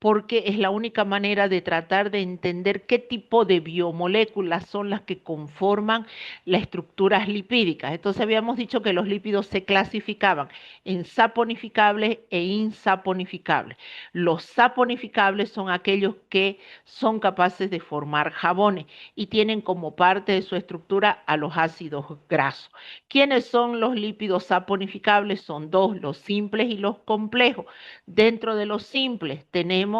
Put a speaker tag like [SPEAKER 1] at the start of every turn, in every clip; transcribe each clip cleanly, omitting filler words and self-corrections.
[SPEAKER 1] porque es la única manera de tratar de entender qué tipo de biomoléculas son las que conforman las estructuras lipídicas. Entonces habíamos dicho que los lípidos se clasificaban en saponificables e insaponificables. Los saponificables son aquellos que son capaces de formar jabones y tienen como parte de su estructura a los ácidos grasos. ¿Quiénes son los lípidos saponificables? Son dos, los simples y los complejos. Dentro de los simples tenemos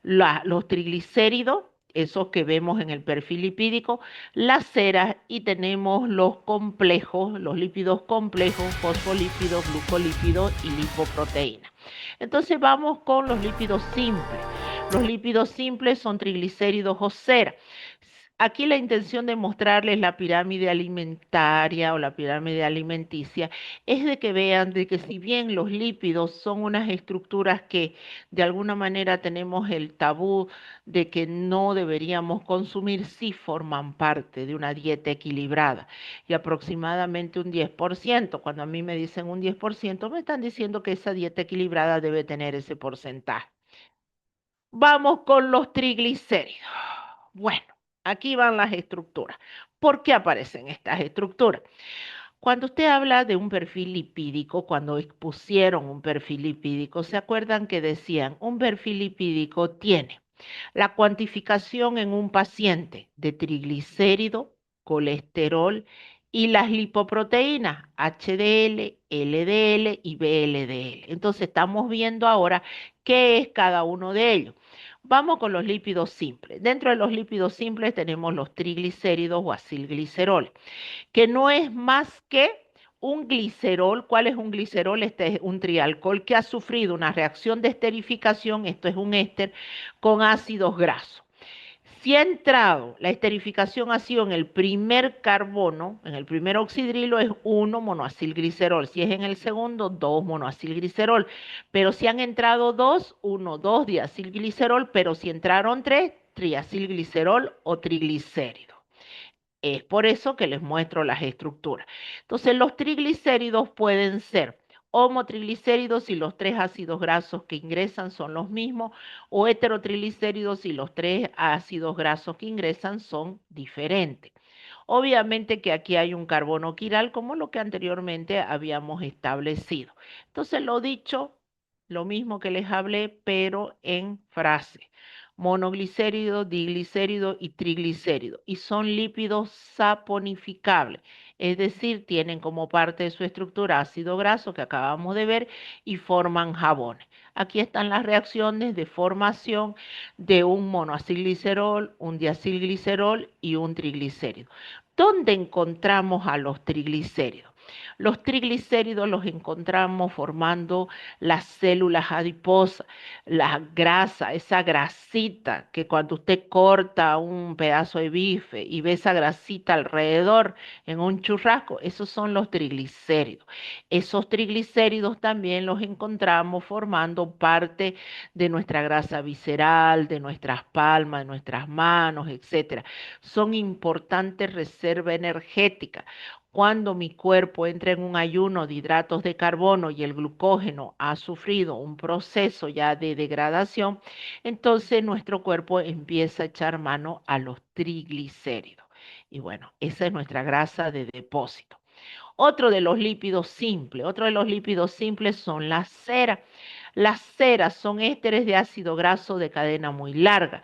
[SPEAKER 1] los triglicéridos, esos que vemos en el perfil lipídico, las ceras y tenemos los complejos, los lípidos complejos, fosfolípidos, glucolípidos y lipoproteínas. Entonces vamos con los lípidos simples. Los lípidos simples son triglicéridos o cera. Aquí la intención de mostrarles la pirámide alimentaria o la pirámide alimenticia es de que vean de que si bien los lípidos son unas estructuras que de alguna manera tenemos el tabú de que no deberíamos consumir, sí forman parte de una dieta equilibrada y aproximadamente un 10%. Cuando a mí me dicen un 10%, me están diciendo que esa dieta equilibrada debe tener ese porcentaje. Vamos con los triglicéridos. Bueno, aquí van las estructuras. ¿Por qué aparecen estas estructuras? Cuando usted habla de un perfil lipídico, cuando expusieron un perfil lipídico, ¿se acuerdan que decían un perfil lipídico tiene la cuantificación en un paciente de triglicérido, colesterol y las lipoproteínas HDL, LDL y VLDL? Entonces estamos viendo ahora qué es cada uno de ellos. Vamos con los lípidos simples. Dentro de los lípidos simples tenemos los triglicéridos o acilgliceroles, que no es más que un glicerol. ¿Cuál es un glicerol? Este es un trialcohol que ha sufrido una reacción de esterificación, esto es un éster, con ácidos grasos. Si ha entrado, la esterificación ha sido en el primer carbono, en el primer oxidrilo es 1-monoacilglicerol, si es en el segundo, 2-monoacilglicerol, pero si han entrado dos, 1,2-diacilglicerol, pero si entraron tres, triacilglicerol o triglicérido. Es por eso que les muestro las estructuras. Entonces, los triglicéridos pueden ser homotriglicéridos si los tres ácidos grasos que ingresan son los mismos, o heterotriglicéridos si los tres ácidos grasos que ingresan son diferentes. Obviamente que aquí hay un carbono quiral como lo que anteriormente habíamos establecido. Entonces, lo dicho, lo mismo que les hablé, pero en frase: monoglicérido, diglicérido y triglicérido, y son lípidos saponificables, es decir, tienen como parte de su estructura ácido graso que acabamos de ver y forman jabones. Aquí están las reacciones de formación de un monoacilglicerol, un diacilglicerol y un triglicérido. ¿Dónde encontramos a los triglicéridos? Los triglicéridos los encontramos formando las células adiposas, la grasa, esa grasita que cuando usted corta un pedazo de bife y ve esa grasita alrededor en un churrasco, esos son los triglicéridos. Esos triglicéridos también los encontramos formando parte de nuestra grasa visceral, de nuestras palmas, de nuestras manos, etcétera. Son importantes reserva energética. Cuando mi cuerpo entra en un ayuno de hidratos de carbono y el glucógeno ha sufrido un proceso ya de degradación, entonces nuestro cuerpo empieza a echar mano a los triglicéridos. Y bueno, esa es nuestra grasa de depósito. Otro de los lípidos simples son las ceras. Las ceras son ésteres de ácido graso de cadena muy larga,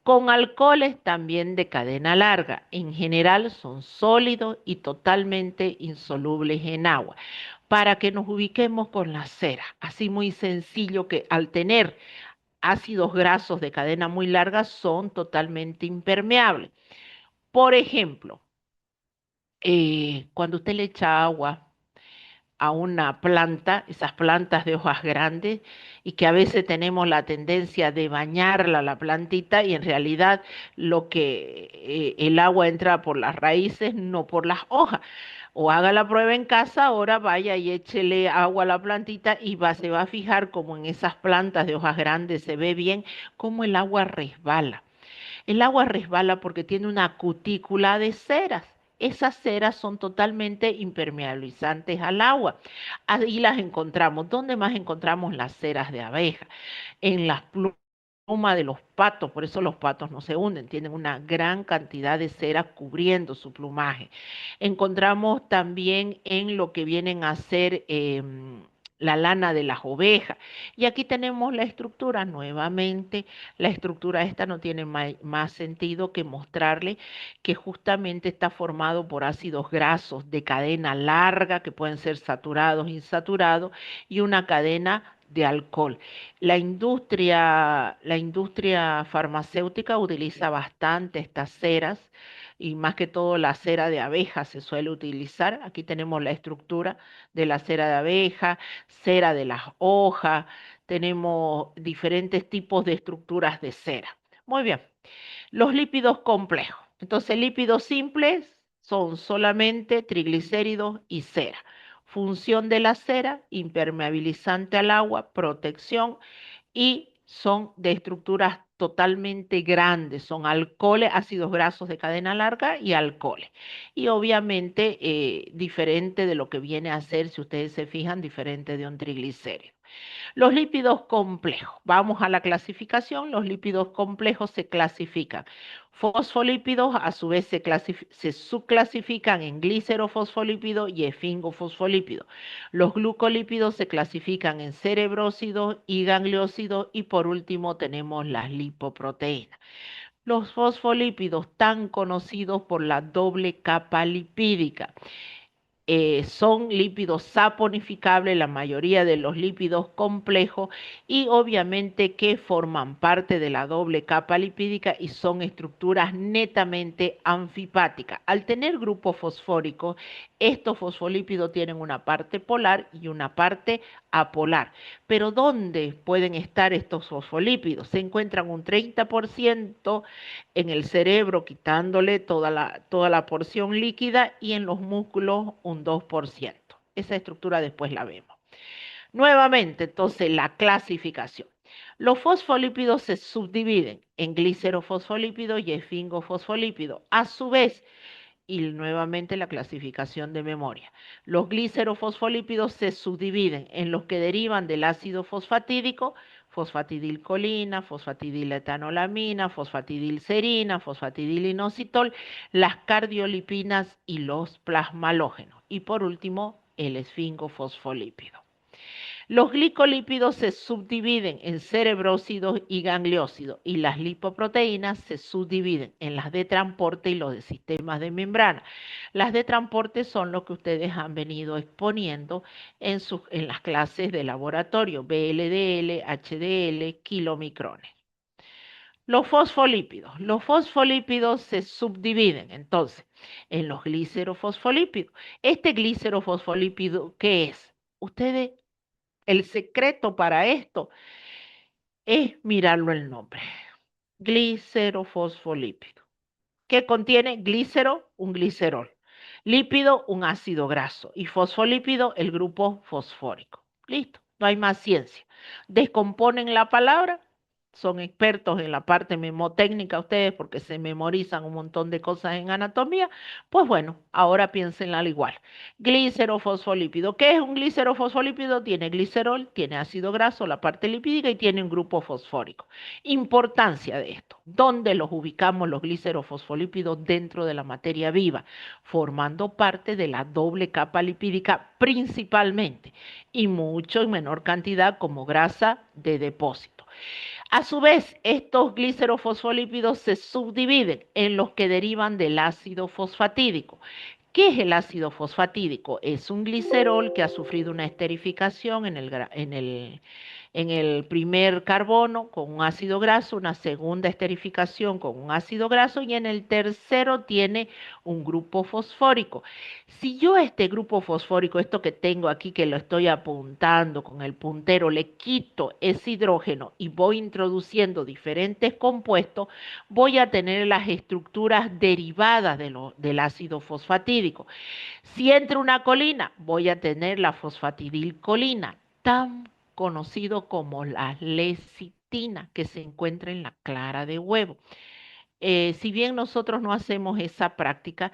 [SPEAKER 1] con alcoholes también de cadena larga. En general son sólidos y totalmente insolubles en agua. Para que nos ubiquemos con la cera, así muy sencillo, que al tener ácidos grasos de cadena muy larga son totalmente impermeables. Por ejemplo, cuando usted le echa agua a una planta, esas plantas de hojas grandes, y que a veces tenemos la tendencia de bañarla, la plantita, y en realidad lo que el agua entra por las raíces, no por las hojas. O haga la prueba en casa, ahora vaya y échele agua a la plantita y se va a fijar como en esas plantas de hojas grandes se ve bien cómo el agua resbala. El agua resbala porque tiene una cutícula de ceras. Esas ceras son totalmente impermeabilizantes al agua. Ahí las encontramos. ¿Dónde más encontramos las ceras de abeja? En las plumas pluma de los patos, por eso los patos no se hunden, tienen una gran cantidad de cera cubriendo su plumaje. Encontramos también en lo que vienen a ser la lana de las ovejas. Y aquí tenemos la estructura, nuevamente, la estructura esta no tiene más sentido que mostrarle que justamente está formado por ácidos grasos de cadena larga, que pueden ser saturados, insaturados, y una cadena de alcohol. La industria farmacéutica utiliza bastante estas ceras y más que todo la cera de abeja se suele utilizar. Aquí tenemos la estructura de la cera de abeja, cera de las hojas, tenemos diferentes tipos de estructuras de cera. Muy bien, los lípidos complejos. Entonces, lípidos simples son solamente triglicéridos y cera. Función de la cera, impermeabilizante al agua, protección y son de estructuras totalmente grandes, son alcoholes, ácidos grasos de cadena larga y alcoholes. Y obviamente diferente de lo que viene a ser, si ustedes se fijan, diferente de un triglicérido. Los lípidos complejos. Vamos a la clasificación. Los lípidos complejos se clasifican. Fosfolípidos a su vez se subclasifican en glicerofosfolípidos y esfingofosfolípidos. Los glucolípidos se clasifican en cerebrósidos y gangliósidos y por último tenemos las lipoproteínas. Los fosfolípidos tan conocidos por la doble capa lipídica son lípidos saponificables, la mayoría de los lípidos complejos, y obviamente que forman parte de la doble capa lipídica y son estructuras netamente anfipáticas. Al tener grupos fosfóricos, estos fosfolípidos tienen una parte polar y una parte apolar. Pero ¿dónde pueden estar estos fosfolípidos? Se encuentran un 30% en el cerebro, quitándole toda la porción líquida, y en los músculos un 2%. Esa estructura después la vemos. Nuevamente, entonces, la clasificación. Los fosfolípidos se subdividen en glicerofosfolípidos y esfingofosfolípidos. A su vez, y nuevamente la clasificación de memoria. Los glicerofosfolípidos se subdividen en los que derivan del ácido fosfatídico, fosfatidilcolina, fosfatidiletoanolamina, fosfatidilserina, fosfatidilinositol, las cardiolipinas y los plasmalógenos. Y por último, el esfingofosfolípido. Los glicolípidos se subdividen en cerebrósidos y gangliósidos y las lipoproteínas se subdividen en las de transporte y los de sistemas de membrana. Las de transporte son lo que ustedes han venido exponiendo en las clases de laboratorio, VLDL, HDL, kilomicrones. Los fosfolípidos se subdividen entonces en los glicerofosfolípidos. Este glicerofosfolípido, ¿qué es? Ustedes, el secreto para esto es mirarlo el nombre. Glicerofosfolípido. ¿Qué contiene? Glícero, un glicerol. Lípido, un ácido graso. Y fosfolípido, el grupo fosfórico. Listo, no hay más ciencia. Descomponen la palabra. Son expertos en la parte memotécnica ustedes porque se memorizan un montón de cosas en anatomía. Pues bueno, ahora piénsenla al igual. Glicerofosfolípido. ¿Qué es un glicerofosfolípido? Tiene glicerol, tiene ácido graso, la parte lipídica y tiene un grupo fosfórico. Importancia de esto. ¿Dónde los ubicamos los glicerofosfolípidos dentro de la materia viva? Formando parte de la doble capa lipídica principalmente y mucho en menor cantidad como grasa de depósito. A su vez, estos glicerofosfolípidos se subdividen en los que derivan del ácido fosfatídico. ¿Qué es el ácido fosfatídico? Es un glicerol que ha sufrido una esterificación en el primer carbono con un ácido graso, una segunda esterificación con un ácido graso y en el tercero tiene un grupo fosfórico. Si yo a este grupo fosfórico, esto que tengo aquí que lo estoy apuntando con el puntero, le quito ese hidrógeno y voy introduciendo diferentes compuestos, voy a tener las estructuras derivadas del ácido fosfatídico. Si entra una colina, voy a tener la fosfatidilcolina, tan conocido como la lecitina que se encuentra en la clara de huevo. Si bien nosotros no hacemos esa práctica,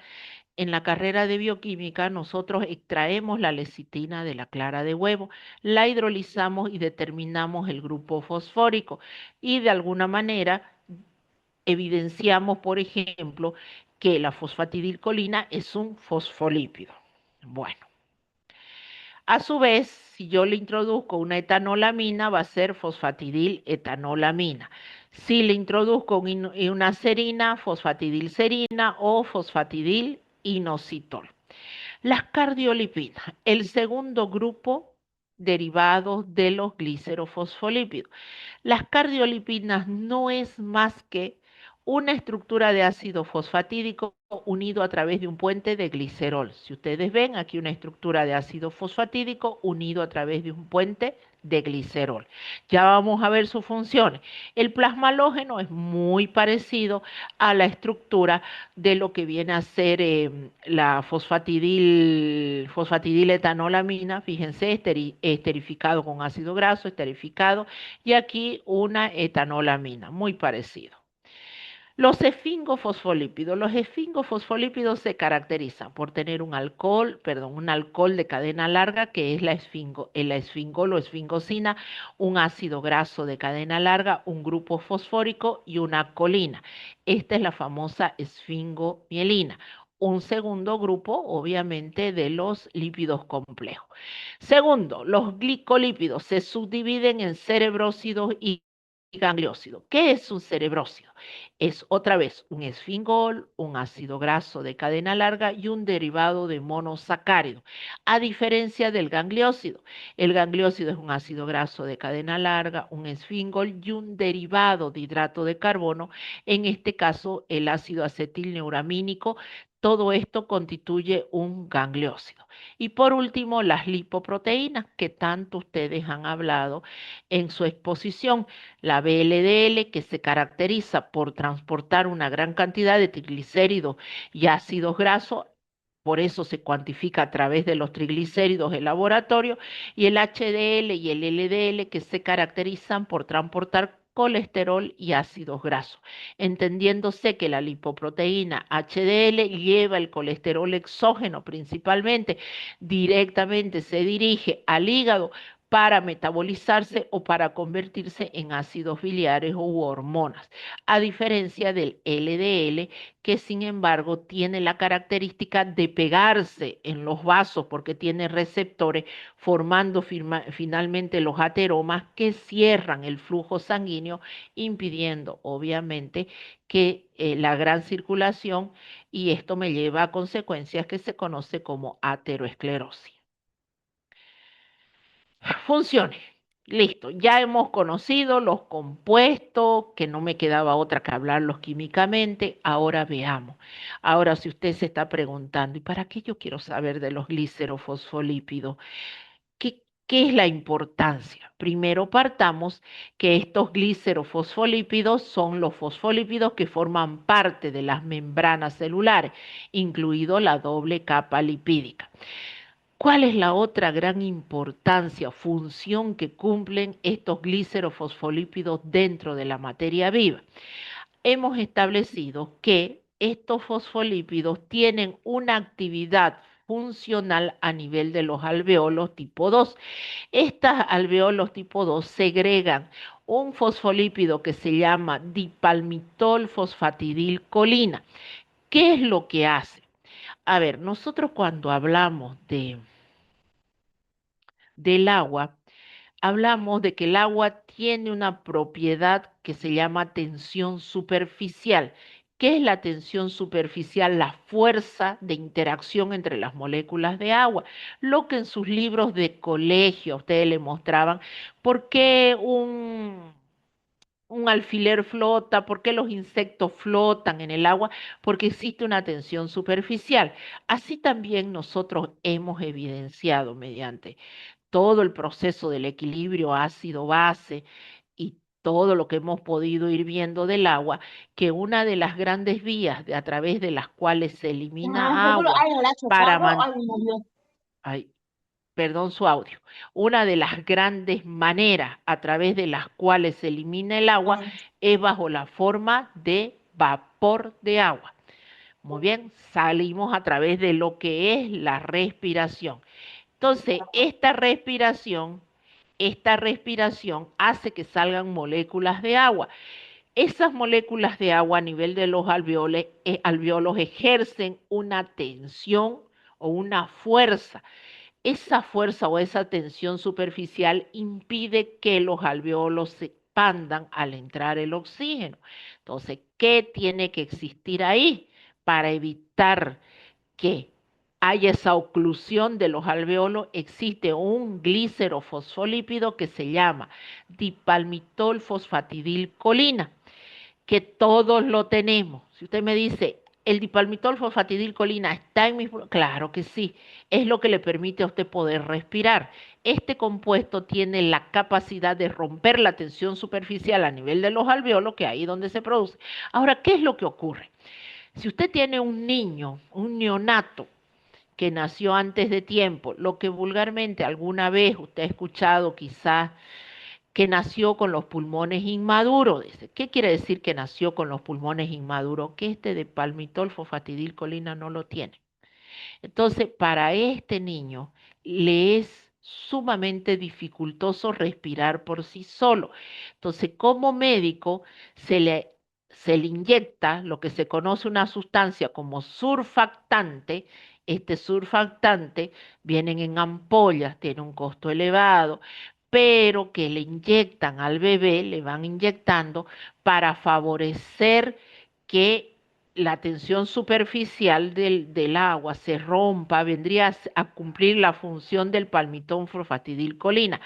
[SPEAKER 1] en la carrera de bioquímica nosotros extraemos la lecitina de la clara de huevo, la hidrolizamos y determinamos el grupo fosfórico y de alguna manera evidenciamos, por ejemplo, que la fosfatidilcolina es un fosfolípido. Bueno, a su vez, si yo le introduzco una etanolamina, va a ser fosfatidil-etanolamina. Si le introduzco una serina, fosfatidilserina o fosfatidil-inositol. Las cardiolipinas, el segundo grupo derivado de los glicerofosfolípidos. Las cardiolipinas no es más que una estructura de ácido fosfatídico unido a través de un puente de glicerol. Si ustedes ven aquí una estructura de ácido fosfatídico unido a través de un puente de glicerol. Ya vamos a ver sus funciones. El plasma halógeno es muy parecido a la estructura de lo que viene a ser la fosfatidil-etanolamina, fíjense, esterificado con ácido graso, esterificado, y aquí una etanolamina, muy parecido. Los esfingofosfolípidos. Los esfingofosfolípidos se caracterizan por tener un alcohol de cadena larga, que es la esfingol o esfingosina, un ácido graso de cadena larga, un grupo fosfórico y una colina. Esta es la famosa esfingomielina. Un segundo grupo, obviamente, de los lípidos complejos. Segundo, los glicolípidos se subdividen en cerebrósidos y gangliósidos. ¿Qué es un cerebrósido? Es otra vez un esfingol, un ácido graso de cadena larga y un derivado de monosacárido. A diferencia del gangliósido, el gangliósido es un ácido graso de cadena larga, un esfingol y un derivado de hidrato de carbono, en este caso el ácido acetilneuramínico. Todo esto constituye un gangliósido. Y por último, las lipoproteínas que tanto ustedes han hablado en su exposición. La VLDL, que se caracteriza por transportar una gran cantidad de triglicéridos y ácidos grasos, por eso se cuantifica a través de los triglicéridos en laboratorio, y el HDL y el LDL, que se caracterizan por transportar colesterol y ácidos grasos, entendiéndose que la lipoproteína HDL lleva el colesterol exógeno principalmente, directamente se dirige al hígado para metabolizarse o para convertirse en ácidos biliares u hormonas, a diferencia del LDL, que sin embargo tiene la característica de pegarse en los vasos porque tiene receptores formando finalmente los ateromas que cierran el flujo sanguíneo, impidiendo obviamente que la gran circulación, y esto me lleva a consecuencias que se conoce como ateroesclerosis. Funciones. Listo, ya hemos conocido los compuestos, que no me quedaba otra que hablarlos químicamente. Ahora veamos. Ahora, si usted se está preguntando, ¿y para qué yo quiero saber de los glicerofosfolípidos? ¿Qué es la importancia? Primero partamos que estos glicerofosfolípidos son los fosfolípidos que forman parte de las membranas celulares, incluido la doble capa lipídica. ¿Cuál es la otra gran importancia, función que cumplen estos glicerofosfolípidos dentro de la materia viva? Hemos establecido que estos fosfolípidos tienen una actividad funcional a nivel de los alveolos tipo 2. Estas alveolos tipo 2 segregan un fosfolípido que se llama dipalmitol fosfatidilcolina. ¿Qué es lo que hace? A ver, nosotros cuando hablamos del agua, hablamos de que el agua tiene una propiedad que se llama tensión superficial. ¿Qué es la tensión superficial? La fuerza de interacción entre las moléculas de agua. Lo que en sus libros de colegio a ustedes le mostraban, ¿por qué un alfiler flota? ¿Por qué los insectos flotan en el agua? Porque existe una tensión superficial. Así también nosotros hemos evidenciado mediante todo el proceso del equilibrio ácido-base y todo lo que hemos podido ir viendo del agua, que una de las grandes vías a través de las cuales se elimina agua para ay, perdón su audio, una de las grandes maneras a través de las cuales se elimina el agua es bajo la forma de vapor de agua. Muy bien, salimos a través de lo que es la respiración. Entonces, esta respiración hace que salgan moléculas de agua. Esas moléculas de agua a nivel de los alveolos ejercen una tensión o una fuerza. Esa fuerza o esa tensión superficial impide que los alveolos se expandan al entrar el oxígeno. Entonces, ¿qué tiene que existir ahí para evitar que haya esa oclusión de los alveolos? Existe un glicerofosfolípido que se llama dipalmitol-fosfatidilcolina, que todos lo tenemos. Si usted me dice, el dipalmitol fosfatidilcolina está en mis... Claro que sí, es lo que le permite a usted poder respirar. Este compuesto tiene la capacidad de romper la tensión superficial a nivel de los alveolos, que es ahí donde se produce. Ahora, ¿qué es lo que ocurre? Si usted tiene un niño, un neonato, que nació antes de tiempo, lo que vulgarmente alguna vez usted ha escuchado quizás que nació con los pulmones inmaduros. Dice, ¿qué quiere decir que nació con los pulmones inmaduros? Que este de palmitol fosfatidilcolina no lo tiene. Entonces, para este niño le es sumamente dificultoso respirar por sí solo. Entonces, como médico, se le, se le inyecta lo que se conoce una sustancia como surfactante. Este surfactante vienen en ampollas, tiene un costo elevado, pero que le inyectan al bebé, le van inyectando para favorecer que la tensión superficial del agua se rompa, vendría a cumplir la función del palmitón fosfatidilcolina,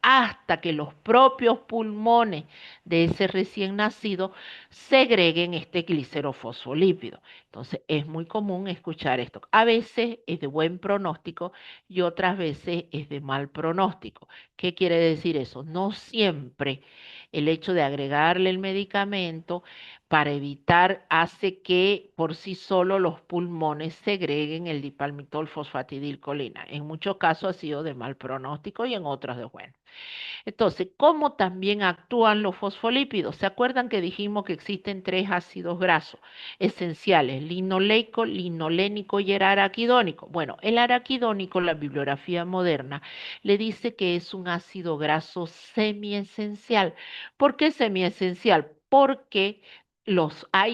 [SPEAKER 1] hasta que los propios pulmones de ese recién nacido segreguen este glicerofosfolípido. Entonces, es muy común escuchar esto. A veces es de buen pronóstico y otras veces es de mal pronóstico. ¿Qué quiere decir eso? No siempre el hecho de agregarle el medicamento para evitar hace que por sí solo los pulmones segreguen el dipalmitol fosfatidilcolina. En muchos casos ha sido de mal pronóstico y en otros de bueno. Entonces, ¿cómo también actúan los fosfolípidos? ¿Se acuerdan que dijimos que existen tres ácidos grasos esenciales: linoleico, linolénico y el araquidónico? Bueno, el araquidónico, la bibliografía moderna, le dice que es un ácido graso semiesencial. ¿Por qué semiesencial? Porque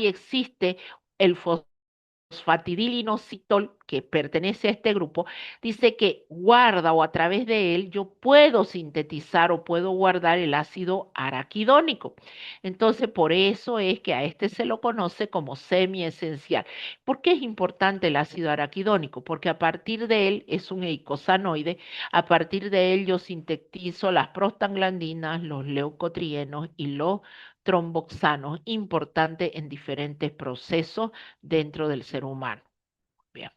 [SPEAKER 1] existe el fosfatidilinositol, que pertenece a este grupo, dice que guarda o a través de él yo puedo sintetizar o puedo guardar el ácido araquidónico. Entonces, por eso es que a este se lo conoce como semiesencial. ¿Por qué es importante el ácido araquidónico? Porque a partir de él es un eicosanoide, a partir de él yo sintetizo las prostaglandinas, los leucotrienos y los tromboxanos, importantes en diferentes procesos dentro del ser humano. Bien.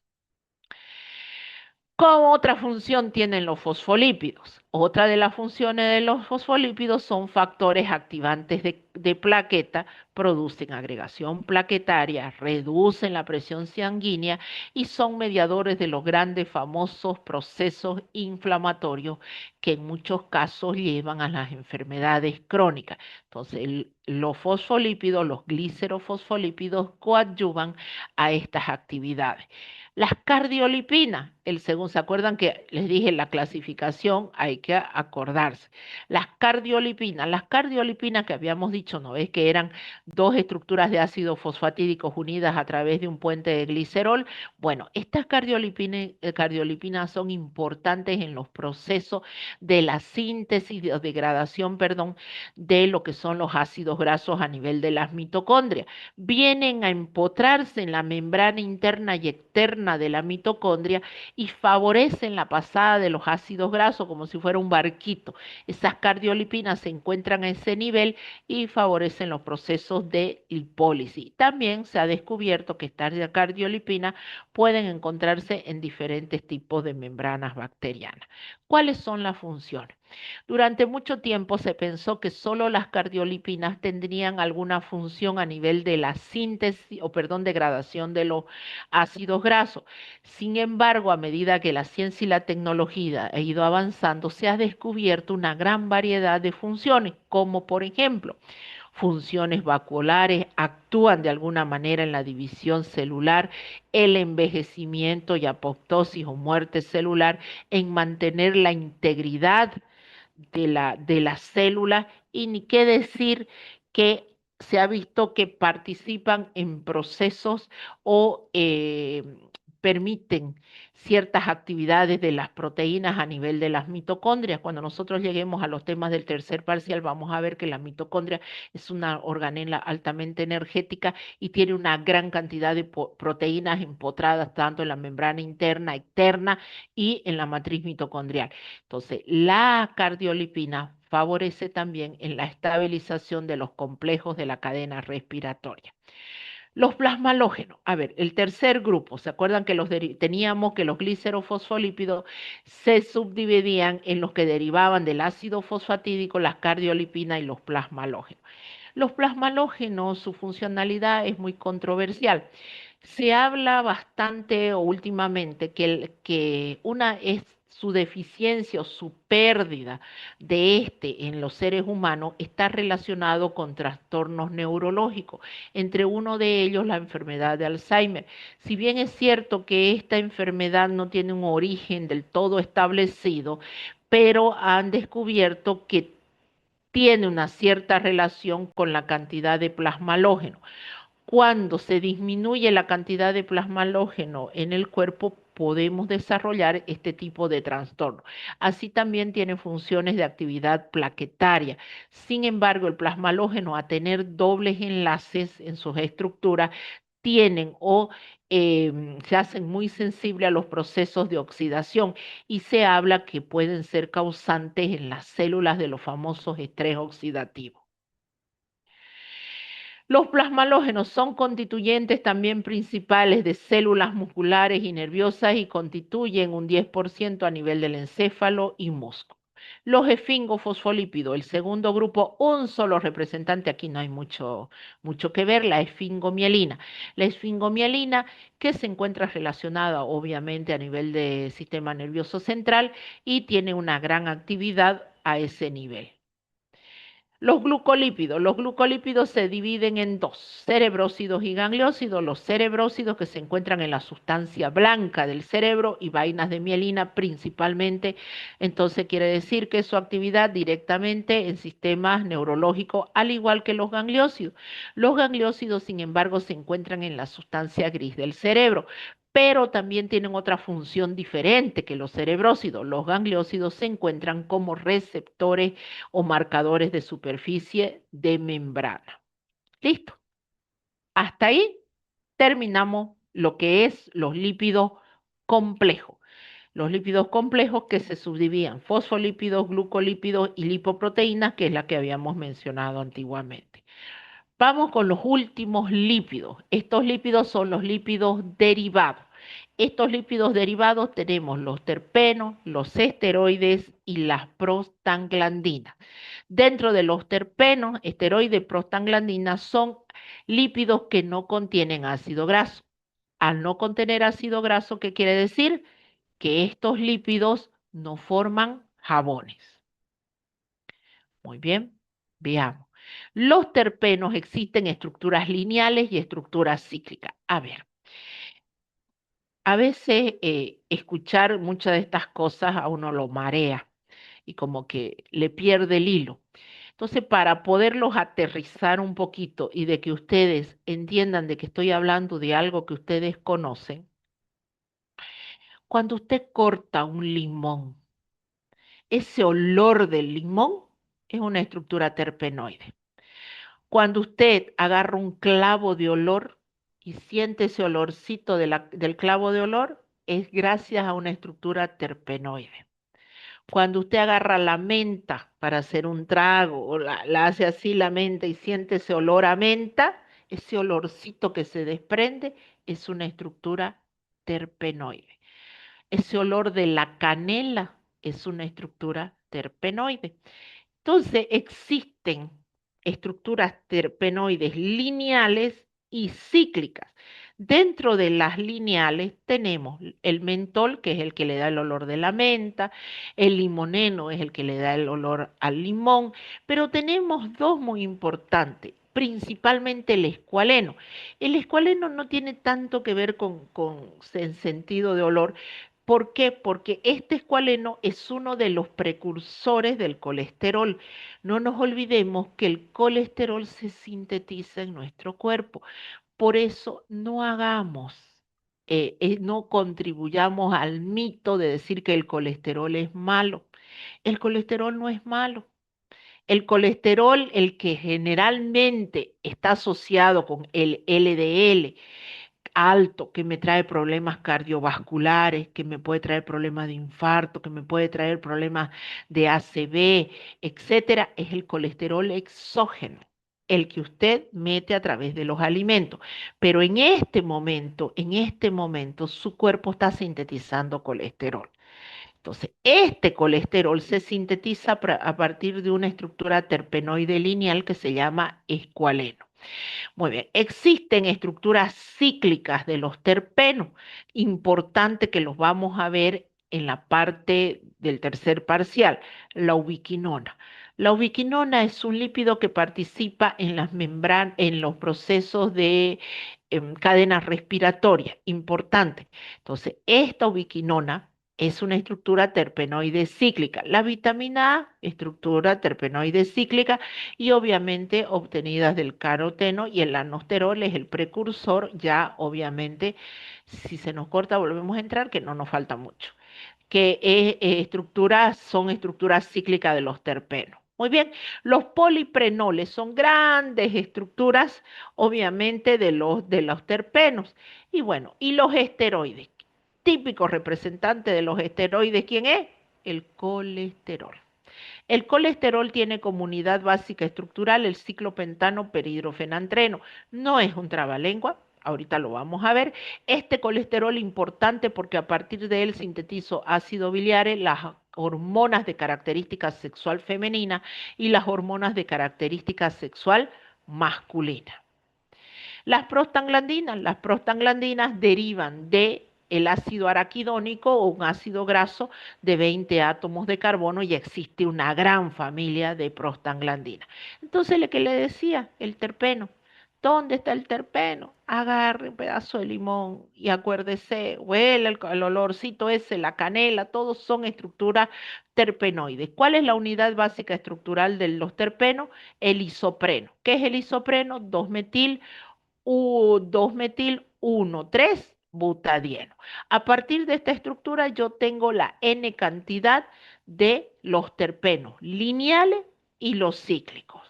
[SPEAKER 1] ¿Cómo otra función tienen los fosfolípidos? Otra de las funciones de los fosfolípidos son factores activantes de plaqueta, producen agregación plaquetaria, reducen la presión sanguínea y son mediadores de los grandes famosos procesos inflamatorios que en muchos casos llevan a las enfermedades crónicas. Entonces, los fosfolípidos, los glicerofosfolípidos coadyuvan a estas actividades. Las cardiolipinas, ¿se acuerdan que les dije la clasificación? Hay que acordarse. Las cardiolipinas que habíamos dicho, ¿no ves? Que eran dos estructuras de ácidos fosfatídicos unidas a través de un puente de glicerol. Bueno, estas cardiolipinas son importantes en los procesos de la síntesis o degradación, perdón, de lo que son los ácidos grasos a nivel de las mitocondrias. Vienen a empotrarse en la membrana interna y externa de la mitocondria y favorecen la pasada de los ácidos grasos como si fuera un barquito. Esas cardiolipinas se encuentran a ese nivel y favorecen los procesos de lipólisis. También se ha descubierto que estas cardiolipinas pueden encontrarse en diferentes tipos de membranas bacterianas. ¿Cuáles son las funciones? Durante mucho tiempo se pensó que solo las cardiolipinas tendrían alguna función a nivel de la síntesis, o perdón, degradación de los ácidos grasos. Sin embargo, a medida que la ciencia y la tecnología ha ido avanzando, se ha descubierto una gran variedad de funciones, como por ejemplo, funciones vacuolares, actúan de alguna manera en la división celular, el envejecimiento y apoptosis o muerte celular, en mantener la integridad de la célula, y ni qué decir que se ha visto que participan en procesos o permiten ciertas actividades de las proteínas a nivel de las mitocondrias. Cuando nosotros lleguemos a los temas del tercer parcial, vamos a ver que la mitocondria es una organela altamente energética y tiene una gran cantidad de proteínas empotradas tanto en la membrana interna, externa y en la matriz mitocondrial. Entonces, la cardiolipina favorece también en la estabilización de los complejos de la cadena respiratoria. Los plasmalógenos, a ver, el tercer grupo, ¿se acuerdan que teníamos que los glicerofosfolípidos se subdividían en los que derivaban del ácido fosfatídico, las cardiolipinas y los plasmalógenos? Los plasmalógenos, su funcionalidad es muy controversial. Se habla bastante últimamente que una es su deficiencia o su pérdida de este en los seres humanos está relacionado con trastornos neurológicos, entre uno de ellos la enfermedad de Alzheimer. Si bien es cierto que esta enfermedad no tiene un origen del todo establecido, pero han descubierto que tiene una cierta relación con la cantidad de plasmalógeno. Cuando se disminuye la cantidad de plasmalógeno en el cuerpo, podemos desarrollar este tipo de trastorno. Así también tiene funciones de actividad plaquetaria. Sin embargo, el plasmalógeno, a tener dobles enlaces en sus estructuras, tienen o se hacen muy sensibles a los procesos de oxidación, y se habla que pueden ser causantes en las células de los famosos estrés oxidativos. Los plasmalógenos son constituyentes también principales de células musculares y nerviosas y constituyen un 10% a nivel del encéfalo y músculo. Los esfingofosfolípidos, el segundo grupo, un solo representante, aquí no hay mucho que ver, la esfingomielina. La esfingomielina, que se encuentra relacionada obviamente a nivel del sistema nervioso central y tiene una gran actividad a ese nivel. Los glucolípidos se dividen en dos, cerebrósidos y gangliósidos. Los cerebrósidos, que se encuentran en la sustancia blanca del cerebro, y vainas de mielina principalmente. Entonces quiere decir que su actividad directamente en sistemas neurológicos, al igual que los gangliósidos. Los gangliósidos, sin embargo, se encuentran en la sustancia gris del cerebro, pero también tienen otra función diferente que los cerebrósidos. Los gangliósidos se encuentran como receptores o marcadores de superficie de membrana. Listo. Hasta ahí terminamos lo que es los lípidos complejos. Los lípidos complejos, que se subdividían fosfolípidos, glucolípidos y lipoproteínas, que es la que habíamos mencionado antiguamente. Vamos con los últimos lípidos. Estos lípidos son los lípidos derivados. Estos lípidos derivados tenemos los terpenos, los esteroides y las prostaglandinas. Dentro de los terpenos, esteroides, prostaglandinas son lípidos que no contienen ácido graso. Al no contener ácido graso, ¿qué quiere decir? Que estos lípidos no forman jabones. Muy bien, veamos. Los terpenos existen estructuras lineales y estructuras cíclicas. A ver, a veces escuchar muchas de estas cosas a uno lo marea y como que le pierde el hilo. Entonces, para poderlos aterrizar un poquito y de que ustedes entiendan de que estoy hablando de algo que ustedes conocen, cuando usted corta un limón, ese olor del limón es una estructura terpenoide. Cuando usted agarra un clavo de olor y siente ese olorcito del clavo de olor, es gracias a una estructura terpenoide. Cuando usted agarra la menta para hacer un trago o la hace así la menta y siente ese olor a menta, ese olorcito que se desprende es una estructura terpenoide. Ese olor de la canela es una estructura terpenoide. Entonces existen estructuras terpenoides lineales y cíclicas. Dentro de las lineales tenemos el mentol, que es el que le da el olor de la menta, el limoneno es el que le da el olor al limón, pero tenemos dos muy importantes, principalmente el escualeno. El escualeno no tiene tanto que ver con en sentido de olor. ¿Por qué? Porque este escualeno es uno de los precursores del colesterol. No nos olvidemos que el colesterol se sintetiza en nuestro cuerpo. Por eso no hagamos, no contribuyamos al mito de decir que el colesterol es malo. El colesterol no es malo. El colesterol, el que generalmente está asociado con el LDL alto, que me trae problemas cardiovasculares, que me puede traer problemas de infarto, que me puede traer problemas de ACV, etcétera, es el colesterol exógeno, el que usted mete a través de los alimentos. Pero en este momento, su cuerpo está sintetizando colesterol. Entonces, este colesterol se sintetiza a partir de una estructura terpenoide lineal que se llama escualeno. Muy bien, existen estructuras cíclicas de los terpenos, importante que los vamos a ver en la parte del tercer parcial, la ubiquinona. La ubiquinona es un lípido que participa en las membranas, en los procesos de cadenas respiratorias, importante. Entonces, esta ubiquinona es una estructura terpenoide cíclica. La vitamina A, estructura terpenoide cíclica, y obviamente obtenidas del caroteno, y el anosterol es el precursor, ya obviamente si se nos corta volvemos a entrar, que no nos falta mucho, que son estructuras cíclicas de los terpenos. Muy bien, los poliprenoles son grandes estructuras, obviamente, de los terpenos. Y bueno, y los esteroides, típico representante de los esteroides, ¿quién es? El colesterol. El colesterol tiene como unidad básica estructural el ciclopentano perhidrofenantreno. No es un trabalengua, ahorita lo vamos a ver. Este colesterol importante porque a partir de él sintetizo ácido biliar, las hormonas de característica sexual femenina y las hormonas de característica sexual masculina. Las prostaglandinas derivan de el ácido araquidónico o un ácido graso de 20 átomos de carbono, y existe una gran familia de prostaglandinas. Entonces, ¿qué le decía? El terpeno. ¿Dónde está el terpeno? Agarre un pedazo de limón y acuérdese, huele el olorcito ese, la canela, todos son estructuras terpenoides. ¿Cuál es la unidad básica estructural de los terpenos? El isopreno. ¿Qué es el isopreno? 2-metil U2-metil 1,3-butadieno. A partir de esta estructura yo tengo la N cantidad de los terpenos lineales y los cíclicos.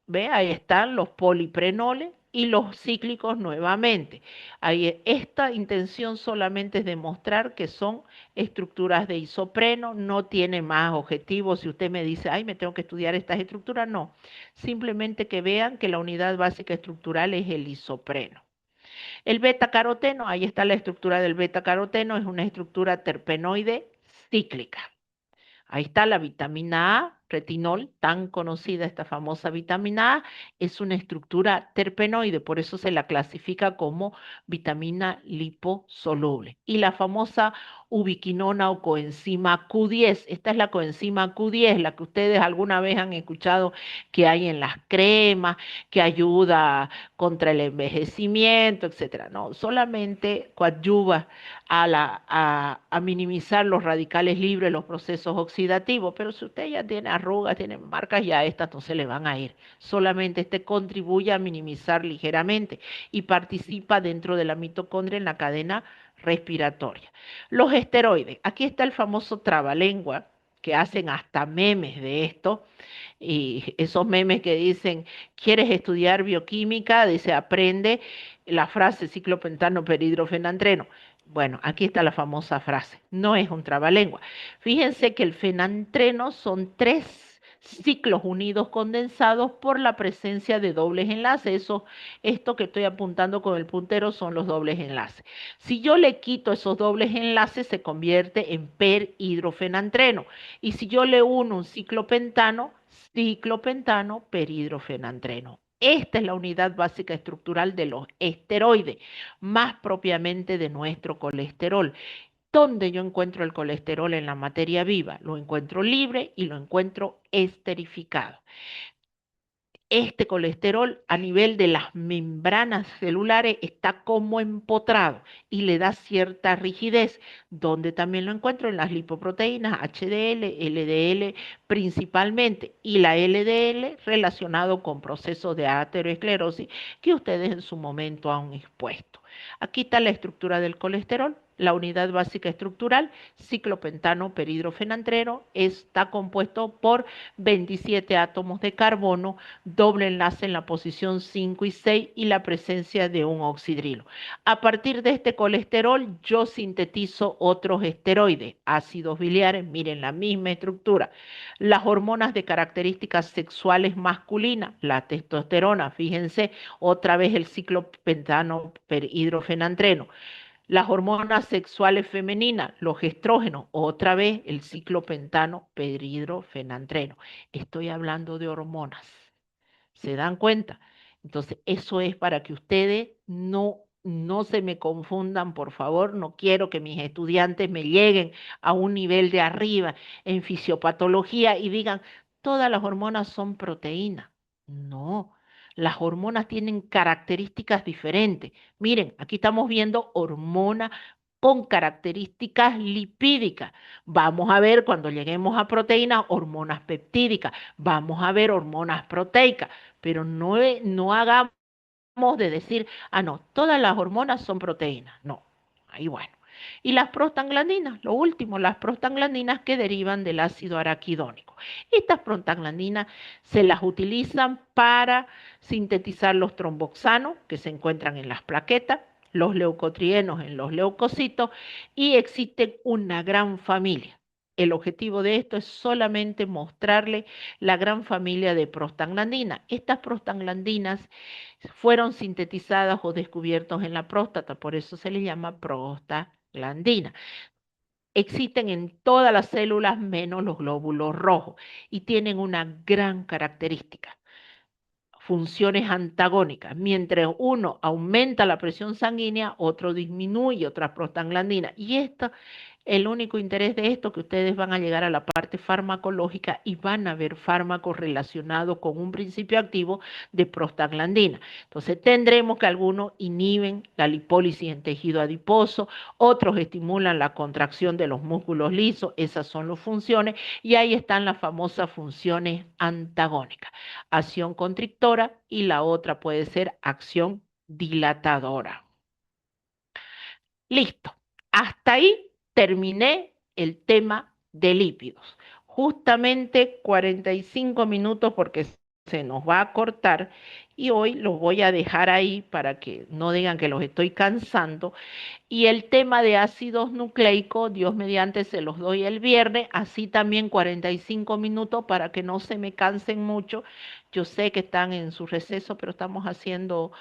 [SPEAKER 1] ¿Ve? Ahí están los poliprenoles y los cíclicos nuevamente. Ahí, esta intención solamente es demostrar que son estructuras de isopreno, no tiene más objetivos. Si usted me dice, ay, me tengo que estudiar estas estructuras, no. Simplemente que vean que la unidad básica estructural es el isopreno. El beta-caroteno, ahí está la estructura del beta-caroteno, es una estructura terpenoide cíclica. Ahí está la vitamina A, retinol, tan conocida esta famosa vitamina A, es una estructura terpenoide, por eso se la clasifica como vitamina liposoluble. Y la famosa ubiquinona o coenzima Q10, esta es la coenzima Q10, la que ustedes alguna vez han escuchado que hay en las cremas, que ayuda contra el envejecimiento, etcétera. No, solamente coadyuva a minimizar los radicales libres, los procesos oxidativos, pero si usted ya tiene arrugas, tiene marcas, ya estas no se le van a ir. Solamente este contribuye a minimizar ligeramente y participa dentro de la mitocondria en la cadena respiratoria. Los esteroides, aquí está el famoso trabalengua, que hacen hasta memes de esto, y esos memes que dicen, ¿quieres estudiar bioquímica? Dice, aprende la frase ciclopentano perhidrofenantreno. Bueno, aquí está la famosa frase, no es un trabalengua. Fíjense que el fenantreno son 3 ciclos unidos condensados por la presencia de dobles enlaces. Esto que estoy apuntando con el puntero son los dobles enlaces. Si yo le quito esos dobles enlaces, se convierte en perhidrofenantreno. Y si yo le uno un ciclopentano, perhidrofenantreno. Esta es la unidad básica estructural de los esteroides, más propiamente de nuestro colesterol. ¿Dónde yo encuentro el colesterol en la materia viva? Lo encuentro libre y lo encuentro esterificado. Este colesterol a nivel de las membranas celulares está como empotrado y le da cierta rigidez, donde también lo encuentro en las lipoproteínas HDL, LDL principalmente, y la LDL relacionado con procesos de aterosclerosis que ustedes en su momento han expuesto. Aquí está la estructura del colesterol. La unidad básica estructural, ciclopentano peridrofenantreno, está compuesto por 27 átomos de carbono, doble enlace en la posición 5 y 6 y la presencia de un oxidrilo. A partir de este colesterol yo sintetizo otros esteroides, ácidos biliares, miren la misma estructura. Las hormonas de características sexuales masculinas, la testosterona, fíjense, otra vez el ciclopentano hidrofenantreno. Las hormonas sexuales femeninas, los estrógenos, otra vez el ciclopentano peridrofenantreno. Estoy hablando de hormonas. ¿Se dan cuenta? Entonces, eso es para que ustedes no se me confundan, por favor. No quiero que mis estudiantes me lleguen a un nivel de arriba en fisiopatología y digan, todas las hormonas son proteínas. No, las hormonas tienen características diferentes. Miren, aquí estamos viendo hormonas con características lipídicas. Vamos a ver cuando lleguemos a proteínas, hormonas peptídicas. Vamos a ver hormonas proteicas, pero no hagamos de decir, no, todas las hormonas son proteínas. No, ahí bueno. Y las prostaglandinas, lo último, las prostaglandinas que derivan del ácido araquidónico. Estas prostaglandinas se las utilizan para sintetizar los tromboxanos que se encuentran en las plaquetas, los leucotrienos en los leucocitos, y existe una gran familia. El objetivo de esto es solamente mostrarle la gran familia de prostaglandinas. Estas prostaglandinas fueron sintetizadas o descubiertos en la próstata, por eso se les llama prostaglandina. Existen en todas las células menos los glóbulos rojos y tienen una gran característica: funciones antagónicas. Mientras uno aumenta la presión sanguínea, otro disminuye otras prostaglandinas. Y esto, el único interés de esto, que ustedes van a llegar a la parte farmacológica y van a ver fármacos relacionados con un principio activo de prostaglandina. Entonces tendremos que algunos inhiben la lipólisis en tejido adiposo, otros estimulan la contracción de los músculos lisos, esas son las funciones, y ahí están las famosas funciones antagónicas: acción constrictora y la otra puede ser acción dilatadora. Listo. Hasta ahí terminé el tema de lípidos. Justamente 45 minutos porque se nos va a cortar y hoy los voy a dejar ahí para que no digan que los estoy cansando. Y el tema de ácidos nucleicos, Dios mediante, se los doy el viernes, así también 45 minutos para que no se me cansen mucho. Yo sé que están en su receso, pero estamos haciendo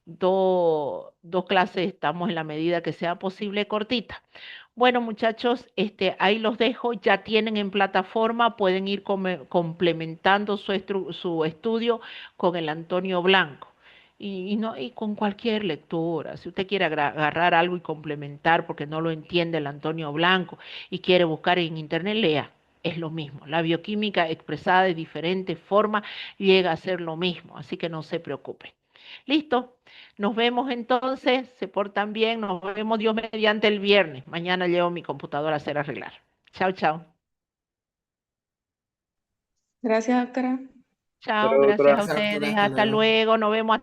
[SPEAKER 1] dos clases, estamos en la medida que sea posible cortita. Bueno, muchachos, ahí los dejo, ya tienen en plataforma, pueden ir complementando su estudio con el Antonio Blanco. Y con cualquier lectura, si usted quiere agarrar algo y complementar porque no lo entiende el Antonio Blanco y quiere buscar en internet, lea, es lo mismo. La bioquímica expresada de diferentes formas llega a ser lo mismo, así que no se preocupe. Listo, nos vemos entonces, se portan bien, nos vemos Dios mediante el viernes. Mañana llevo mi computadora a hacer arreglar. Chao, chao.
[SPEAKER 2] Gracias, doctora.
[SPEAKER 1] Chao,
[SPEAKER 3] Pero,
[SPEAKER 1] gracias
[SPEAKER 3] doctora,
[SPEAKER 1] a
[SPEAKER 4] Gracias, doctora,
[SPEAKER 1] ustedes,
[SPEAKER 4] hasta
[SPEAKER 1] hasta
[SPEAKER 4] luego.
[SPEAKER 1] luego, nos vemos.